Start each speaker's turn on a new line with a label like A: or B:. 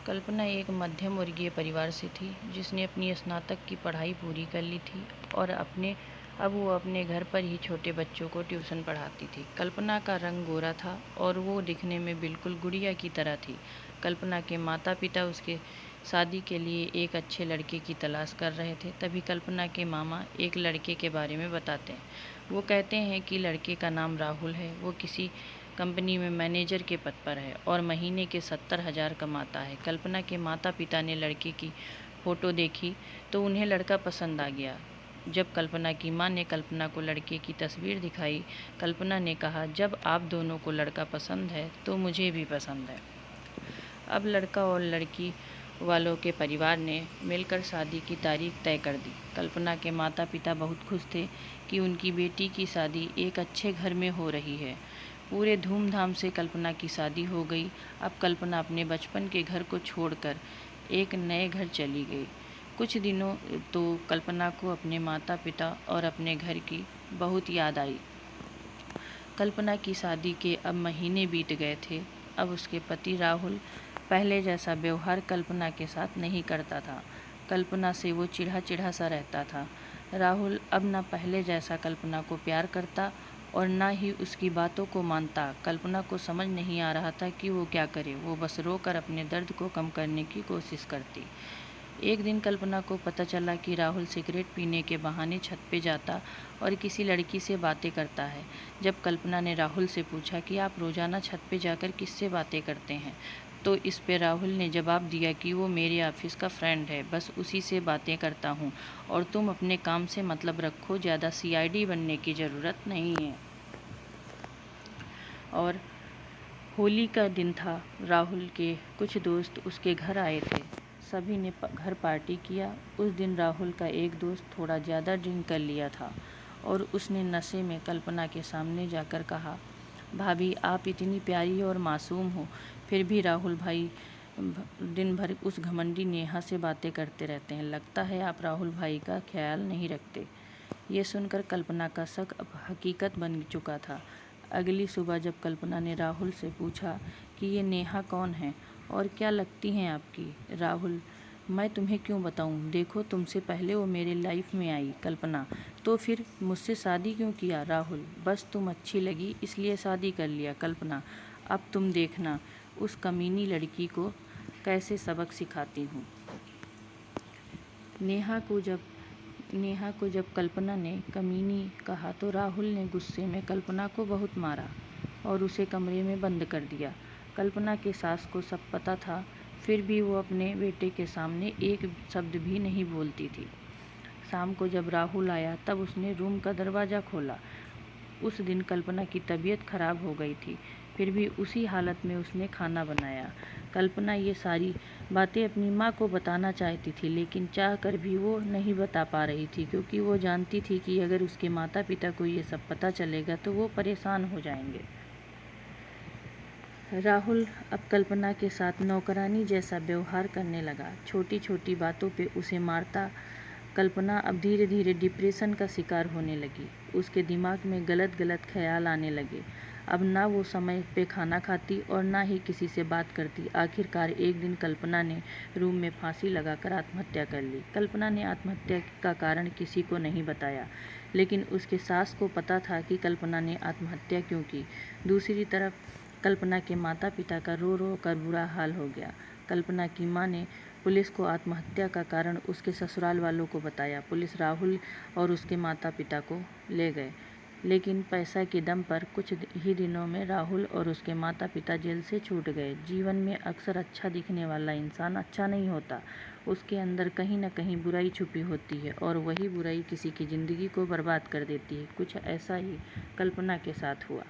A: कल्पना एक मध्यम वर्गीय परिवार से थी जिसने अपनी स्नातक की पढ़ाई पूरी कर ली थी और अब वो अपने घर पर ही छोटे बच्चों को ट्यूशन पढ़ाती थी। कल्पना का रंग गोरा था और वो दिखने में बिल्कुल गुड़िया की तरह थी। कल्पना के माता पिता उसके शादी के लिए एक अच्छे लड़के की तलाश कर रहे थे। तभी कल्पना के मामा एक लड़के के बारे में बताते हैं। वो कहते हैं कि लड़के का नाम राहुल है, वो किसी कंपनी में मैनेजर के पद पर है और महीने के 70,000 कमाता है। कल्पना के माता पिता ने लड़के की फ़ोटो देखी तो उन्हें लड़का पसंद आ गया। जब कल्पना की मां ने कल्पना को लड़के की तस्वीर दिखाई, कल्पना ने कहा, जब आप दोनों को लड़का पसंद है तो मुझे भी पसंद है। अब लड़का और लड़की वालों के परिवार ने मिलकर शादी की तारीख तय कर दी। कल्पना के माता पिता बहुत खुश थे कि उनकी बेटी की शादी एक अच्छे घर में हो रही है। पूरे धूमधाम से कल्पना की शादी हो गई। अब कल्पना अपने बचपन के घर को छोड़कर एक नए घर चली गई। कुछ दिनों तो कल्पना को अपने माता पिता और अपने घर की बहुत याद आई। कल्पना की शादी के अब महीने बीत गए थे। अब उसके पति राहुल पहले जैसा व्यवहार कल्पना के साथ नहीं करता था। कल्पना से वो चिढ़ा सा रहता था। राहुल अब न पहले जैसा कल्पना को प्यार करता और न ही उसकी बातों को मानता। कल्पना को समझ नहीं आ रहा था कि वो क्या करे। वो बस रोकर अपने दर्द को कम करने की कोशिश करती। एक दिन कल्पना को पता चला कि राहुल सिगरेट पीने के बहाने छत पे जाता और किसी लड़की से बातें करता है। जब कल्पना ने राहुल से पूछा कि आप रोज़ाना छत पे जाकर किससे बातें करते हैं, तो इस पे राहुल ने जवाब दिया कि वो मेरे ऑफिस का फ्रेंड है, बस उसी से बातें करता हूँ और तुम अपने काम से मतलब रखो, ज़्यादा सीआईडी बनने की ज़रूरत नहीं है। और होली का दिन था। राहुल के कुछ दोस्त उसके घर आए थे। सभी ने घर पार्टी किया। उस दिन राहुल का एक दोस्त थोड़ा ज़्यादा ड्रिंक कर लिया था और उसने नशे में कल्पना के सामने जाकर कहा, भाभी आप इतनी प्यारी और मासूम हो, फिर भी राहुल भाई दिन भर उस घमंडी नेहा से बातें करते रहते हैं। लगता है आप राहुल भाई का ख्याल नहीं रखते। ये सुनकर कल्पना का शक अब हकीकत बन चुका था। अगली सुबह जब कल्पना ने राहुल से पूछा कि ये नेहा कौन है और क्या लगती हैं आपकी? राहुल, मैं तुम्हें क्यों बताऊं? देखो तुमसे पहले वो मेरे लाइफ में आई। कल्पना, तो फिर मुझसे शादी क्यों किया? राहुल, बस तुम अच्छी लगी इसलिए शादी कर लिया। कल्पना, अब तुम देखना उस कमीनी लड़की को कैसे सबक सिखाती हूँ। नेहा को जब कल्पना ने कमीनी कहा तो राहुल ने गुस्से में कल्पना को बहुत मारा और उसे कमरे में बंद कर दिया। कल्पना के सास को सब पता था, फिर भी वो अपने बेटे के सामने एक शब्द भी नहीं बोलती थी। शाम को जब राहुल आया तब उसने रूम का दरवाज़ा खोला। उस दिन कल्पना की तबीयत खराब हो गई थी, फिर भी उसी हालत में उसने खाना बनाया। कल्पना ये सारी बातें अपनी माँ को बताना चाहती थी, लेकिन चाह कर भी वो नहीं बता पा रही थी, क्योंकि वो जानती थी कि अगर उसके माता पिता को ये सब पता चलेगा तो वो परेशान हो जाएंगे। राहुल अब कल्पना के साथ नौकरानी जैसा व्यवहार करने लगा। छोटी छोटी बातों पे उसे मारता। कल्पना अब धीरे धीरे डिप्रेशन का शिकार होने लगी। उसके दिमाग में गलत गलत ख्याल आने लगे। अब ना वो समय पे खाना खाती और ना ही किसी से बात करती। आखिरकार एक दिन कल्पना ने रूम में फांसी लगाकर आत्महत्या कर ली। कल्पना ने आत्महत्या का कारण किसी को नहीं बताया, लेकिन उसके सास को पता था कि कल्पना ने आत्महत्या क्यों की। दूसरी तरफ कल्पना के माता पिता का रो रो कर बुरा हाल हो गया। कल्पना की मां ने पुलिस को आत्महत्या का कारण उसके ससुराल वालों को बताया। पुलिस राहुल और उसके माता पिता को ले गए, लेकिन पैसा के दम पर कुछ ही दिनों में राहुल और उसके माता पिता जेल से छूट गए। जीवन में अक्सर अच्छा दिखने वाला इंसान अच्छा नहीं होता। उसके अंदर कहीं न कहीं बुराई छुपी होती है और वही बुराई किसी की ज़िंदगी को बर्बाद कर देती है। कुछ ऐसा ही कल्पना के साथ हुआ।